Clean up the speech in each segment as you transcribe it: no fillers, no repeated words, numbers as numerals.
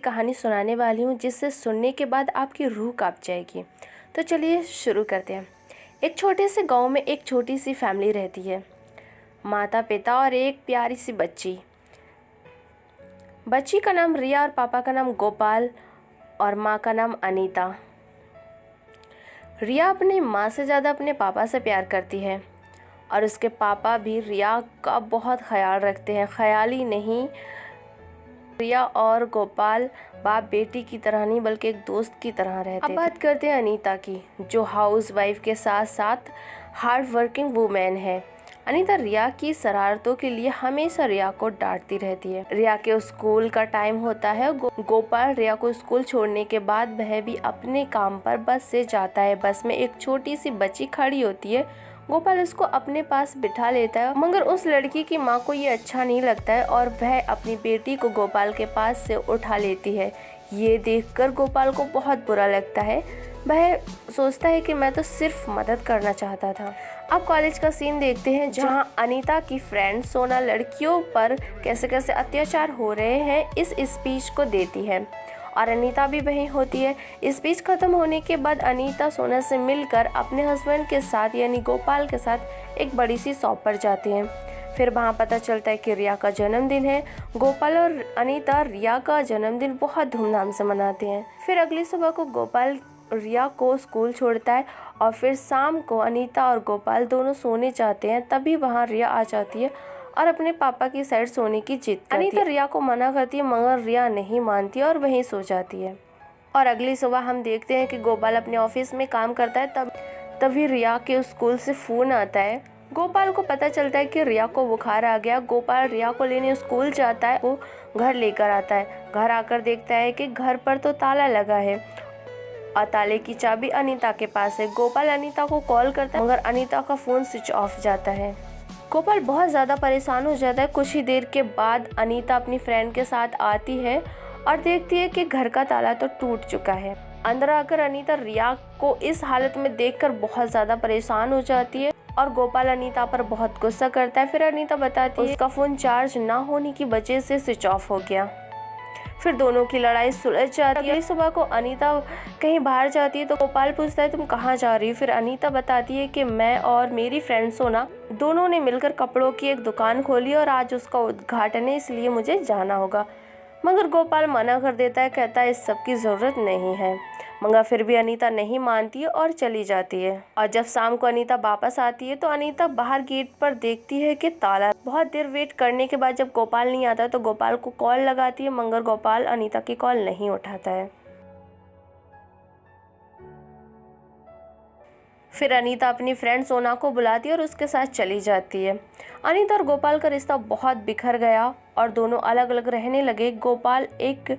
कहानी सुनाने वाली हूँ जिसे सुनने के बाद आपकी रूह कांप जाएगी। तो चलिए शुरू करते हैं। एक छोटे से गांव में एक छोटी सी फैमिली रहती है। माता पिता और एक प्यारी सी बच्ची। बच्ची का नाम रिया और पापा का नाम गोपाल और माँ का नाम अनीता। रिया अपनी माँ से ज़्यादा अपने पापा से प्यार करती है और उसके पापा भी रिया का बहुत ख्याल रखते हैं। ख्याल ही नहीं, रिया और गोपाल बाप बेटी की तरह नहीं बल्कि एक दोस्त की तरह रहते थे। अब बात करते हैं अनीता की, जो हाउस वाइफ के साथ साथ हार्ड वर्किंग वुमेन है। अनीता रिया की शरारतों के लिए हमेशा रिया को डांटती रहती है। रिया के स्कूल का टाइम होता है। गोपाल रिया को स्कूल छोड़ने के बाद वह भी अपने काम पर बस से जाता है। बस में एक छोटी सी बच्ची खड़ी होती है। गोपाल उसको अपने पास बिठा लेता है, मगर उस लड़की की माँ को ये अच्छा नहीं लगता है और वह अपनी बेटी को गोपाल के पास से उठा लेती है। ये देखकर गोपाल को बहुत बुरा लगता है। वह सोचता है कि मैं तो सिर्फ मदद करना चाहता था। अब कॉलेज का सीन देखते हैं, जहां अनीता की फ्रेंड सोना लड़कियों पर कैसे कैसे अत्याचार हो रहे हैं इस स्पीच को देती है और अनीता भी वहीं होती है। स्पीच खत्म होने के बाद अनीता सोना से मिलकर अपने हस्बैंड के साथ यानी गोपाल के साथ एक बड़ी सी शॉप पर जाती हैं। फिर वहाँ पता चलता है कि रिया का जन्मदिन है। गोपाल और अनीता रिया का जन्मदिन बहुत धूमधाम से मनाते हैं। फिर अगली सुबह को गोपाल रिया को स्कूल छोड़ता है और फिर शाम को अनीता और गोपाल दोनों सोने जाते हैं। तभी वहाँ रिया आ जाती है और अपने पापा की साइड सोने की जिद करती है। अनीता रिया को मना करती है, मगर रिया नहीं मानती और वहीं सो जाती है। और अगली सुबह हम देखते हैं कि गोपाल अपने ऑफिस में काम करता है। तभी रिया के स्कूल से फ़ोन आता है। गोपाल को पता चलता है कि रिया को बुखार आ गया। गोपाल रिया को लेने स्कूल जाता है। वो घर लेकर आता है। घर आकर देखता है कि घर पर तो ताला लगा है और ताले की चाबी अनीता के पास है। गोपाल अनीता को कॉल करता है, मगर अनीता का फ़ोन स्विच ऑफ जाता है। गोपाल बहुत ज़्यादा परेशान हो जाता है। कुछ ही देर के बाद अनीता अपनी फ्रेंड के साथ आती है और देखती है कि घर का ताला तो टूट चुका है। अंदर आकर अनीता रिया को इस हालत में देखकर बहुत ज़्यादा परेशान हो जाती है और गोपाल अनीता पर बहुत गुस्सा करता है। फिर अनीता बताती है उसका फ़ोन चार्ज ना होने की वजह से स्विच ऑफ हो गया। फिर दोनों की लड़ाई सुलझ जाती है। अगली सुबह को अनीता कहीं बाहर जाती है तो गोपाल पूछता है तुम कहाँ जा रही हो। फिर अनीता बताती है कि मैं और मेरी फ्रेंड सोना दोनों ने मिलकर कपड़ों की एक दुकान खोली और आज उसका उद्घाटन है, इसलिए मुझे जाना होगा। मगर गोपाल मना कर देता है, कहता है इस सब की ज़रूरत नहीं है। मगर फिर भी अनीता नहीं मानती है और चली जाती है। और जब शाम को अनीता वापस आती है तो अनीता बाहर गेट पर देखती है कि ताला। बहुत देर वेट करने के बाद जब गोपाल नहीं आता तो गोपाल को कॉल लगाती है, मगर गोपाल अनीता की कॉल नहीं उठाता है। फिर अनीता अपनी फ्रेंड सोना को बुलाती है और उसके साथ चली जाती है। अनीता और गोपाल का रिश्ता बहुत बिखर गया और दोनों अलग अलग रहने लगे। गोपाल एक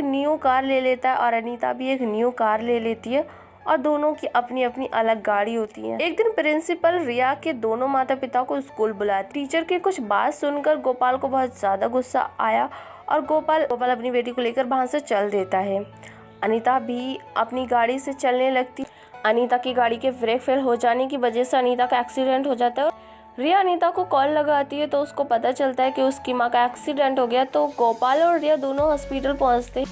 न्यू कार ले लेता है और अनीता भी एक न्यू कार ले लेती है और दोनों की अपनी अपनी अलग गाड़ी होती है। एक दिन प्रिंसिपल रिया के दोनों माता पिता को स्कूल बुलाती। टीचर की कुछ बात सुनकर गोपाल को बहुत ज़्यादा गुस्सा आया और गोपाल अपनी बेटी को लेकर वहाँ से चल देता है। अनीता भी अपनी गाड़ी से चलने लगती। अनीता की गाड़ी के ब्रेक फेल हो जाने की वजह से अनीता का एक्सीडेंट हो जाता है। रिया अनीता को कॉल लगाती है तो उसको पता चलता है कि उसकी माँ का एक्सीडेंट हो गया। तो गोपाल और रिया दोनों हॉस्पिटल पहुँचते।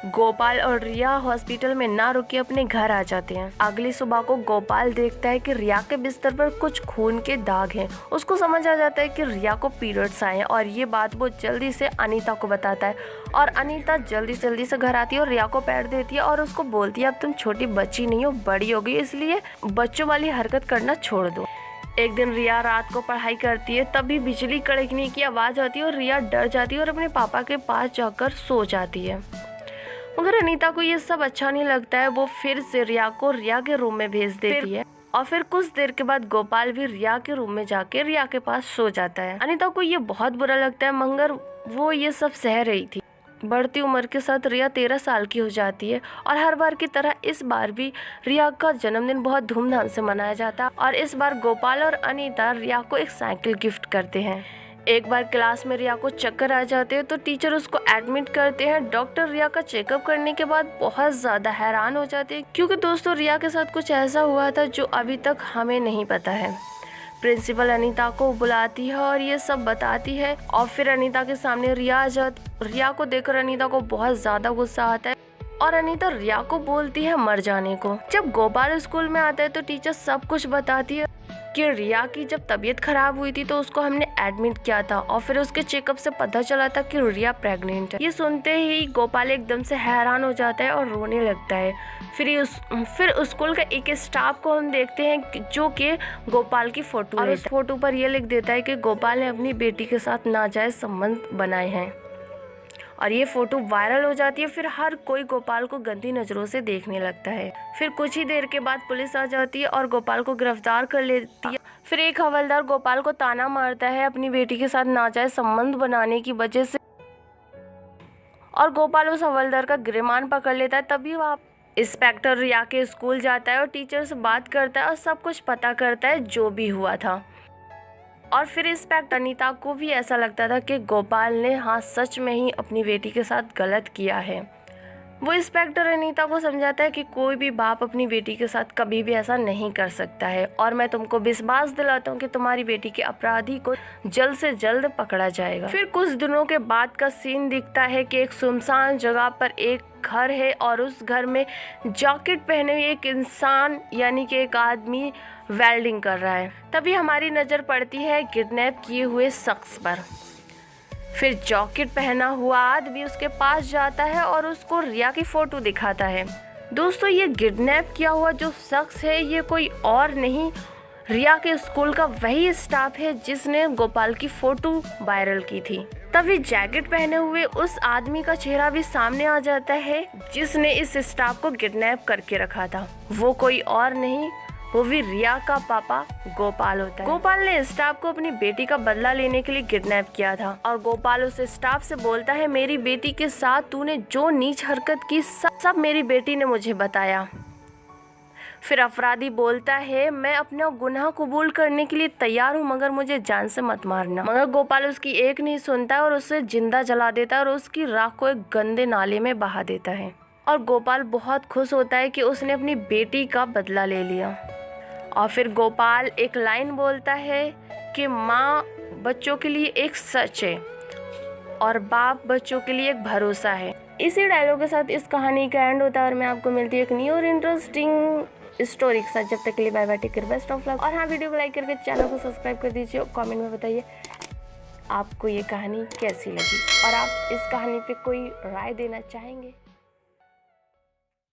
गोपाल और रिया हॉस्पिटल में ना रुके अपने घर आ जाते हैं। अगली सुबह को गोपाल देखता है कि रिया के बिस्तर पर कुछ खून के दाग हैं। उसको समझ आ जाता है कि रिया को पीरियड्स आए हैं और ये बात वो जल्दी से अनीता को बताता है। और अनीता जल्दी से घर आती है और रिया को पैर देती है और उसको बोलती है अब तुम छोटी बच्ची नहीं हो, बड़ी हो गई, इसलिए बच्चों वाली हरकत करना छोड़ दो। एक दिन रिया रात को पढ़ाई करती है, तभी बिजली कड़कने की आवाज़ आती है और रिया डर जाती है और अपने पापा के पास जाकर सो जाती है। मगर अनीता को ये सब अच्छा नहीं लगता है। वो फिर से रिया को रिया के रूम में भेज देती है और फिर कुछ देर के बाद गोपाल भी रिया के रूम में जाके रिया के पास सो जाता है। अनीता को ये बहुत बुरा लगता है, मगर वो ये सब सह रही थी। बढ़ती उम्र के साथ रिया 13 साल की हो जाती है और हर बार की तरह इस बार भी रिया का जन्मदिन बहुत धूमधाम से मनाया जाता है। और इस बार गोपाल और अनीता रिया को एक साइकिल गिफ्ट करते हैं। एक बार क्लास में रिया को चक्कर आ जाते हैं तो टीचर उसको एडमिट करते हैं। डॉक्टर रिया का चेकअप करने के बाद बहुत ज़्यादा हैरान हो जाते हैं, क्योंकि दोस्तों रिया के साथ कुछ ऐसा हुआ था जो अभी तक हमें नहीं पता है। प्रिंसिपल अनीता को बुलाती है और ये सब बताती है। और फिर अनीता के सामने रिया को देखकर अनीता को बहुत ज्यादा गुस्सा आता है और अनीता रिया को बोलती है मर जाने को। जब गोपाल स्कूल में आता है तो टीचर सब कुछ बताती है कि रिया की जब तबीयत खराब हुई थी तो उसको हमने एडमिट किया था और फिर उसके चेकअप से पता चला था कि रिया प्रेग्नेंट है। ये सुनते ही गोपाल एकदम से हैरान हो जाता है और रोने लगता है। फिर स्कूल का एक स्टाफ को हम देखते हैं जो कि गोपाल की फोटो और उस फोटो पर ये लिख देता है कि गोपाल ने अपनी बेटी के साथ नाजायज संबंध बनाए हैं और ये फोटो वायरल हो जाती है। फिर हर कोई गोपाल को गंदी नज़रों से देखने लगता है। फिर कुछ ही देर के बाद पुलिस आ जाती है और गोपाल को गिरफ्तार कर लेती है। फिर एक हवलदार गोपाल को ताना मारता है अपनी बेटी के साथ नाजायज संबंध बनाने की वजह से और गोपाल उस हवलदार का गिरफ्तार पकड़ लेता है। तभी वहाँ इंस्पेक्टर रिया के स्कूल जाता है और टीचर से बात करता है और सब कुछ पता करता है जो भी हुआ था। और फिर इंस्पेक्टर अनीता को भी ऐसा लगता था कि गोपाल ने हाँ सच में ही अपनी बेटी के साथ गलत किया है। वो इंस्पेक्टर अनीता को समझाता है कि कोई भी बाप अपनी बेटी के साथ कभी भी ऐसा नहीं कर सकता है और मैं तुमको विश्वास दिलाता हूँ कि तुम्हारी बेटी के अपराधी को जल्द से जल्द पकड़ा जाएगा। फिर कुछ दिनों के बाद का सीन दिखता है कि एक सुनसान जगह पर एक घर है और उस घर में जैकेट पहने हुए एक इंसान यानी कि एक आदमी वेल्डिंग कर रहा है। तभी हमारी नज़र पड़ती है किडनैप किए हुए शख्स पर। फिर जैकेट पहना हुआ आदमी उसके पास जाता है और उसको रिया की फ़ोटो दिखाता है। दोस्तों ये किडनैप किया हुआ जो शख्स है ये कोई और नहीं रिया के स्कूल का वही स्टाफ है जिसने गोपाल की फ़ोटो वायरल की थी। तभी जैकेट पहने हुए उस आदमी का चेहरा भी सामने आ जाता है जिसने इस स्टाफ को किडनैप करके रखा था। वो कोई और नहीं वो भी रिया का पापा गोपाल होता है। गोपाल ने स्टाफ को अपनी बेटी का बदला लेने के लिए किडनैप किया था और गोपाल उस स्टाफ से बोलता है मेरी बेटी के साथ तूने जो नीच हरकत की सब मेरी बेटी ने मुझे बताया। फिर अपराधी बोलता है मैं अपना गुनाह कबूल करने के लिए तैयार हूँ मगर मुझे जान से मत मारना। मगर गोपाल उसकी एक नहीं सुनता और उसे जिंदा जला देता है और उसकी राख को एक गंदे नाले में बहा देता है। और गोपाल बहुत खुश होता है कि उसने अपनी बेटी का बदला ले लिया। और फिर गोपाल एक लाइन बोलता है कि माँ बच्चों के लिए एक सच है और बाप बच्चों के लिए एक भरोसा है। इसी डायलॉग के साथ इस कहानी का एंड होता है और मैं आपको मिलती है एक न्यू और इंटरेस्टिंग स्टोरी के साथ। जब तक के लिए bye bye, take care, best of luck. और हाँ, वीडियो को लाइक करके चैनल को सब्सक्राइब कर दीजिए और कमेंट में बताइए आपको ये कहानी कैसी लगी और आप इस कहानी पे कोई राय देना चाहेंगे।